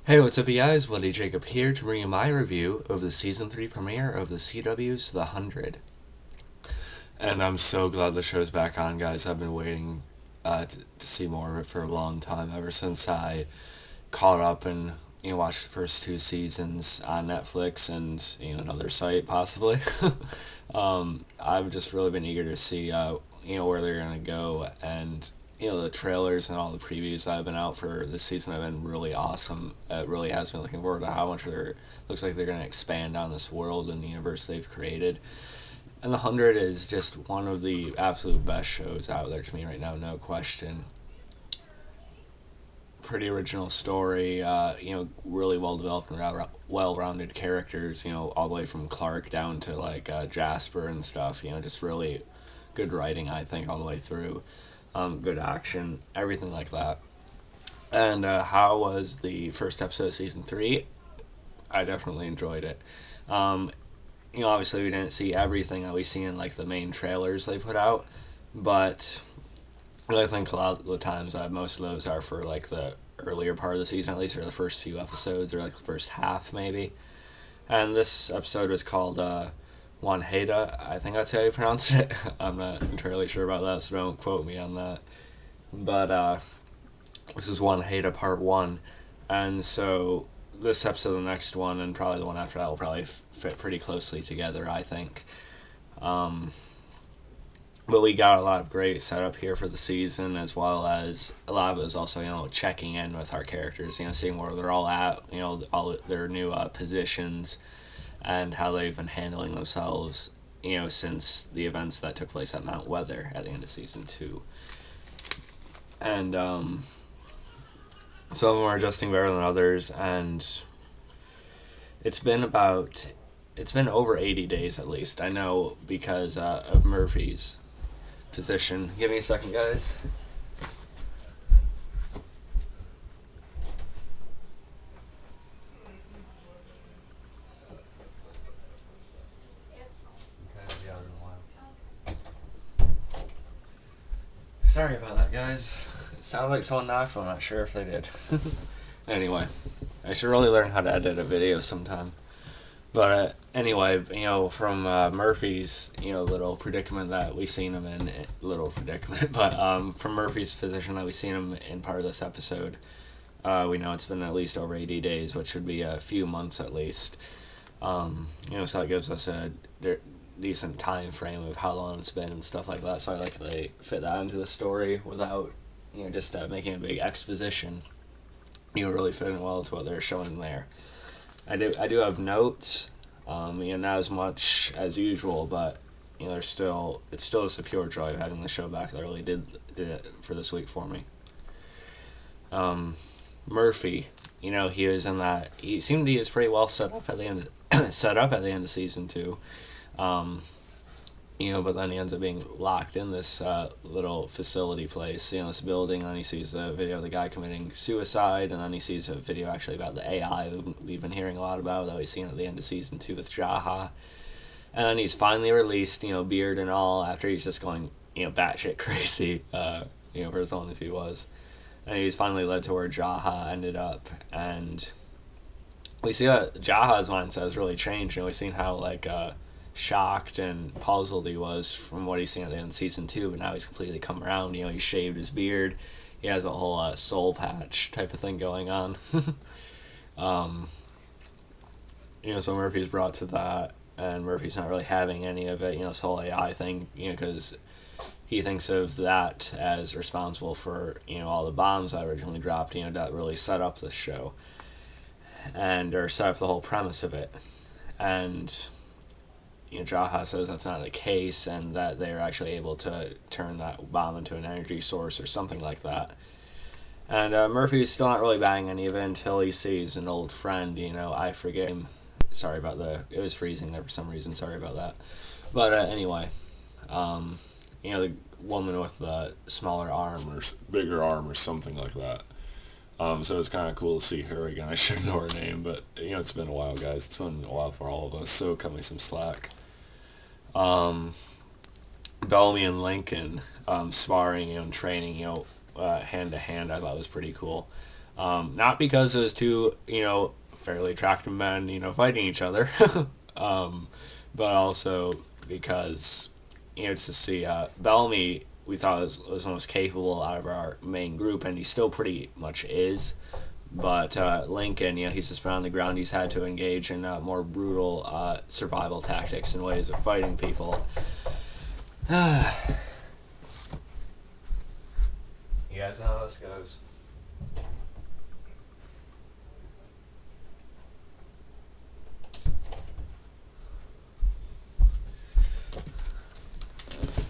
Hey, what's up, you guys? Bloody Jacob here to bring you my review of the Season 3 premiere of the CW's The 100. And I'm so glad the show's back on, guys. I've been waiting to see more of it for a long time, ever since I caught up and watched the first two seasons on Netflix and another site, possibly. I've just really been eager to see where they're going to go, and the trailers and all the previews that have been out for this season have been really awesome. It really has been looking forward to how much looks like they're going to expand on this world and the universe they've created. And The 100 is just one of the absolute best shows out there to me right now, no question. Pretty original story, really well developed and well-rounded characters, all the way from Clarke down to Jasper and stuff, just really good writing, I think, all the way through. Good action, everything like that. And how was the first episode of season 3? I definitely enjoyed it. Obviously we didn't see everything that we see in the main trailers they put out, but I think a lot of the times most of those are for the earlier part of the season, at least, or the first few episodes, or the first half maybe. And this episode was called Wanheda, I think that's how you pronounce it. I'm not entirely sure about that, so don't quote me on that. But this is Wanheda Part 1, and so this episode, the next one, and probably the one after that will probably fit pretty closely together, I think. But we got a lot of great setup here for the season, as well as a lot of it was also, checking in with our characters, seeing where they're all at, all their new positions, and how they've been handling themselves, since the events that took place at Mount Weather at the end of Season 2. And, some of them are adjusting better than others, and it's been over 80 days at least, I know, because of Murphy's position. Give me a second, guys. Sorry about that, guys. It sounded like someone knocked, but I'm not sure if they did. Anyway, I should really learn how to edit a video sometime. But anyway, from Murphy's, little predicament that we seen him in, but from Murphy's position that we seen him in part of this episode, we know it's been at least over 80 days, which should be a few months at least. So that gives us a decent time frame of how long it's been and stuff like that. So I like that they fit that into the story without, just making a big exposition. Really fitting well to what they're showing there. I do have notes, not as much as usual, but it's still just a pure joy of having the show back. That really did it for this week for me. Murphy, he was in that. He seemed he was pretty well set up at the end. Of season 2. But then he ends up being locked in this little facility place, this building, and then he sees the video of the guy committing suicide, and then he sees a video actually about the AI we've been hearing a lot about, that we've seen at the end of season 2 with Jaha. And then he's finally released, beard and all, after he's just going, batshit crazy, for as long as he was. And he's finally led to where Jaha ended up, and we see that Jaha's mindset has really changed. We've seen how, shocked and puzzled he was from what he's seen at the end of season 2, but now he's completely come around. He shaved his beard, he has a whole soul patch type of thing going on. So Murphy's brought to that, and Murphy's not really having any of it, this whole AI thing, because he thinks of that as responsible for, all the bombs that originally dropped, that really set up this show, or set up the whole premise of it. And Jaha says that's not the case, and that they're actually able to turn that bomb into an energy source or something like that. And Murphy's still not really buying any of it until he sees an old friend, I forget him. Sorry about it was freezing there for some reason, sorry about that. But anyway, the woman with the smaller arm or bigger arm or something like that. So it's kind of cool to see her again. I should know her name, but it's been a while, guys. It's been a while for all of us, so cut me some slack. Bellamy and Lincoln sparring, and training, hand to hand, I thought was pretty cool. Not because it was two, fairly attractive men, fighting each other, but also because, just to see Bellamy, we thought was the most capable out of our main group, and he still pretty much is. But Lincoln, he's just been on the ground. He's had to engage in more brutal survival tactics and ways of fighting people. You guys know how this goes.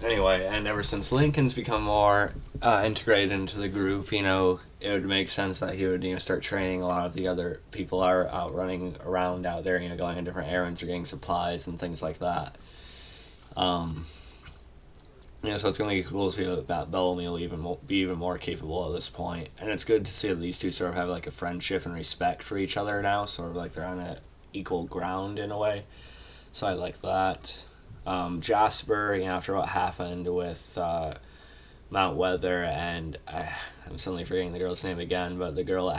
Anyway, and ever since Lincoln's become more integrated into the group, it would make sense that he would, start training a lot of the other people are out running around out there, going on different errands or getting supplies and things like that. So it's going to be cool to see that Bellamy will be even more capable at this point. And it's good to see that these two sort of have like a friendship and respect for each other now, sort of like they're on a equal ground in a way. So I like that. Jasper, after what happened with Mount Weather, and I'm suddenly forgetting the girl's name again, but the girl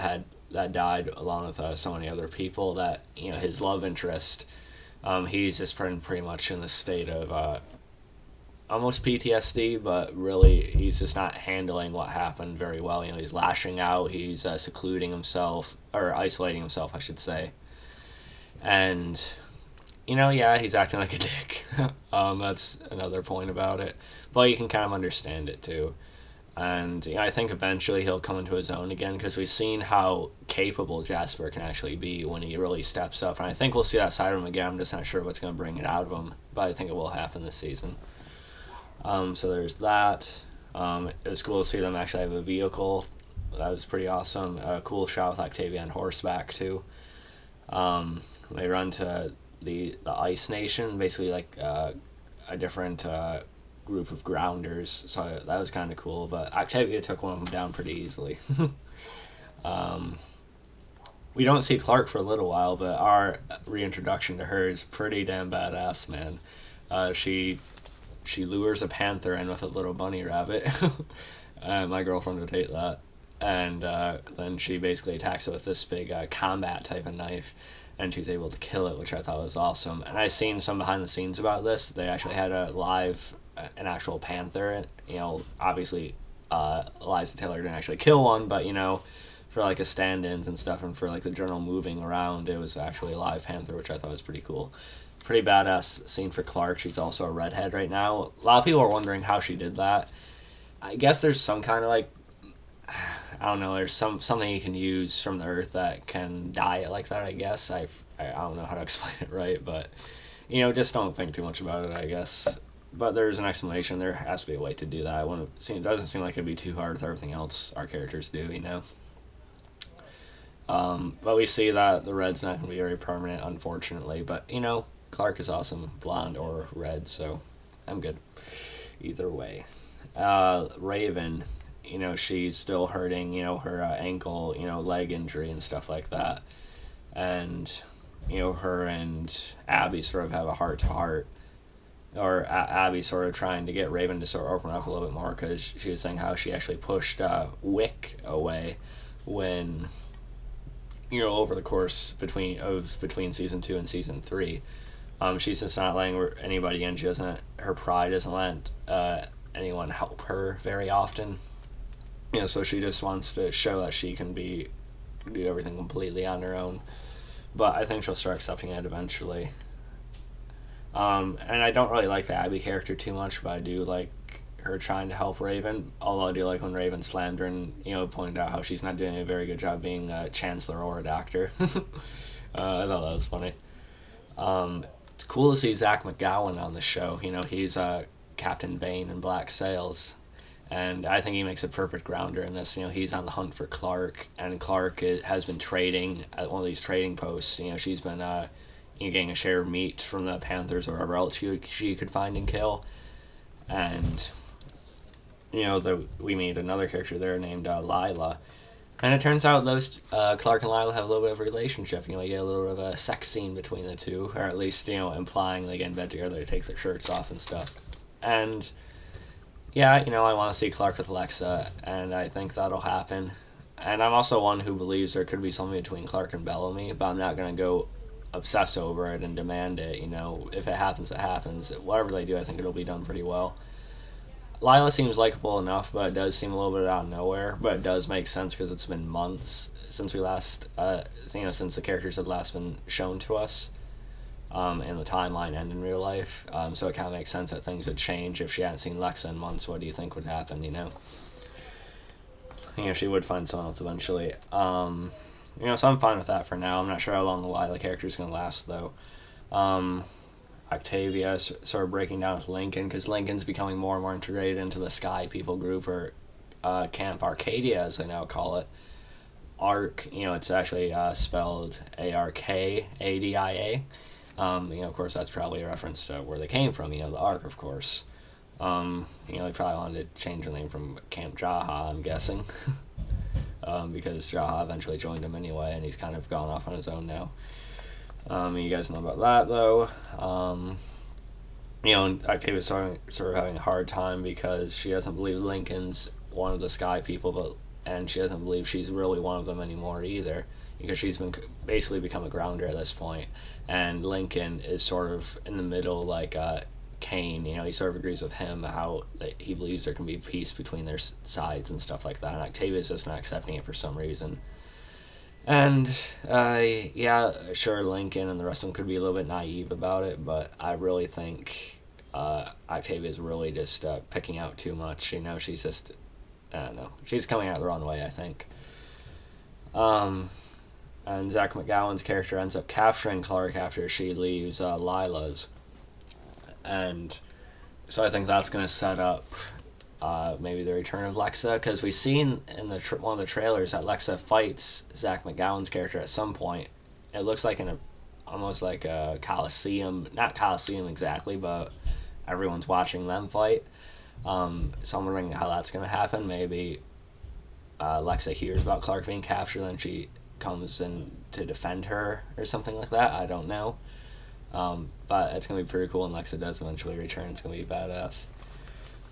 that died along with so many other people, that his love interest, he's just pretty much in the state of almost PTSD, but really he's just not handling what happened very well. He's lashing out, he's secluding himself, or isolating himself, I should say, and he's acting like a dick. That's another point about it. But you can kind of understand it too. And I think eventually he'll come into his own again, because we've seen how capable Jasper can actually be when he really steps up. And I think we'll see that side of him again. I'm just not sure what's going to bring it out of him. But I think it will happen this season. So there's that. It was cool to see them actually have a vehicle. That was pretty awesome. A cool shot with Octavia on horseback too. They run to the Ice Nation, basically like a different group of grounders, so that was kind of cool, but Octavia took one of them down pretty easily. We don't see Clarke for a little while, but our reintroduction to her is pretty damn badass, man. She lures a panther in with a little bunny rabbit. My girlfriend would hate that. And then she basically attacks it with this big combat type of knife, and she's able to kill it, which I thought was awesome. And I've seen some behind the scenes about this. They actually had an actual panther. Obviously, Eliza Taylor didn't actually kill one, but for like a stand-ins and stuff, and for like the journal moving around, it was actually a live panther, which I thought was pretty cool. Pretty badass scene for Clarke. She's also a redhead right now. A lot of people are wondering how she did that. I guess there's some kind of like, I don't know, there's something you can use from the earth that can dye it like that, I guess. I don't know how to explain it right, but, just don't think too much about it, I guess. But there's an explanation. There has to be a way to do that. It doesn't seem like it'd be too hard with everything else our characters do, But we see that the red's not going to be very permanent, unfortunately. But, Clarke is awesome, blonde or red, so I'm good either way. Raven, she's still hurting, her ankle, leg injury and stuff like that. And, her and Abby sort of have a heart-to-heart. Or Abby sort of trying to get Raven to sort of open up a little bit more, because she was saying how she actually pushed Wick away when, over the course between season 2 and season 3. She's just not letting anybody in. Her pride doesn't let anyone help her very often. So she just wants to show that she can do everything completely on her own. But I think she'll start accepting it eventually. And I don't really like the Abby character too much, but I do like her trying to help Raven. Although I do like when Raven slammed her and, pointed out how she's not doing a very good job being a chancellor or a doctor. I thought that was funny. It's cool to see Zach McGowan on the show. He's Captain Vane in Black Sails. And I think he makes a perfect grounder in this. He's on the hunt for Clarke, and Clarke has been trading at one of these trading posts. She's been getting a share of meat from the panthers or whatever else she could find and kill. And, we meet another character there named Lila. And it turns out those Clarke and Lila have a little bit of a relationship. You get a little bit of a sex scene between the two, or at least, implying they get in bed together, they take their shirts off and stuff. And, yeah, I want to see Clarke with Lexa, and I think that'll happen. And I'm also one who believes there could be something between Clarke and Bellamy, but I'm not going to go obsess over it and demand it. If it happens, it happens. Whatever they do, I think it'll be done pretty well. Lila seems likable enough, but it does seem a little bit out of nowhere. But it does make sense because it's been months since we last, since the characters had last been shown to us, in the timeline and in real life. So it kind of makes sense that things would change if she hadn't seen Lexa in months. What do you think would happen? She would find someone else eventually. So I'm fine with that for now. I'm not sure how long the Lila character is going to last, though. Octavia sort of breaking down with Lincoln, because Lincoln's becoming more and more integrated into the Sky People group, or Camp Arcadia, as they now call it. Arc, it's actually spelled Arkadia. Of course, that's probably a reference to where they came from, the Ark, of course. They probably wanted to change the name from Camp Jaha, I'm guessing. Because Jaha eventually joined him anyway, and he's kind of gone off on his own now. You guys know about that, though. And Octavia's sort of having a hard time because she doesn't believe Lincoln's one of the Sky People, and she doesn't believe she's really one of them anymore either, because she's been basically become a grounder at this point, and Lincoln is sort of in the middle, like Kane. He sort of agrees with him how he believes there can be peace between their sides and stuff like that, and Octavia's just not accepting it for some reason. And, sure, Lincoln and the rest of them could be a little bit naive about it, but I really think Octavia's really just picking out too much. She's just, I don't know, she's coming out the wrong way, I think. And Zach McGowan's character ends up capturing Clarke after she leaves Lila's. And so I think that's going to set up maybe the return of Lexa, because we've seen in one of the trailers that Lexa fights Zach McGowan's character at some point. It looks like almost like a Coliseum, not Coliseum exactly, but everyone's watching them fight. So I'm wondering how that's going to happen. Maybe Lexa hears about Clarke being captured, and she comes in to defend her or something like that. I don't know. But it's going to be pretty cool, and Lexa does eventually return. It's going to be badass.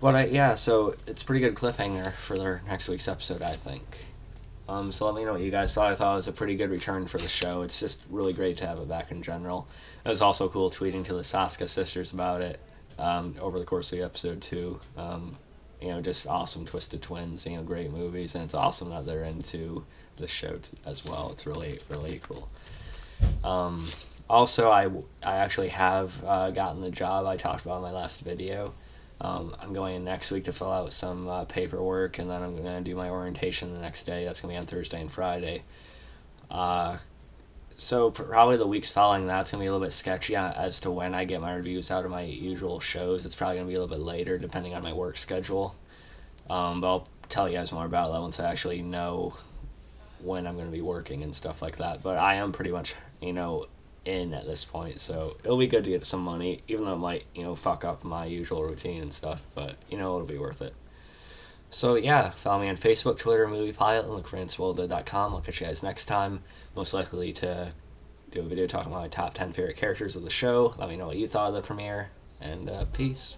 But so it's a pretty good cliffhanger for their next week's episode, I think. So let me know what you guys thought. I thought it was a pretty good return for the show. It's just really great to have it back in general. It was also cool tweeting to the Saska sisters about it over the course of the episode, too. Just awesome Twisted Twins, great movies, and it's awesome that they're into the show as well. It's really, really cool. Also, I actually have gotten the job I talked about in my last video. I'm going in next week to fill out some paperwork, and then I'm going to do my orientation the next day. That's going to be on Thursday and Friday. So probably the weeks following that's going to be a little bit sketchy as to when I get my reviews out of my usual shows. It's probably going to be a little bit later, depending on my work schedule. But I'll tell you guys more about that once I actually know when I'm going to be working and stuff like that. But I am pretty much, in at this point, so it'll be good to get some money, even though it might fuck up my usual routine and stuff, but it'll be worth it. So follow me on Facebook, Twitter, MoviePilot, and look for Wanheda.com. I'll catch you guys next time, most likely to do a video talking about my top 10 favorite characters of the show. Let me know what you thought of the premiere, and peace.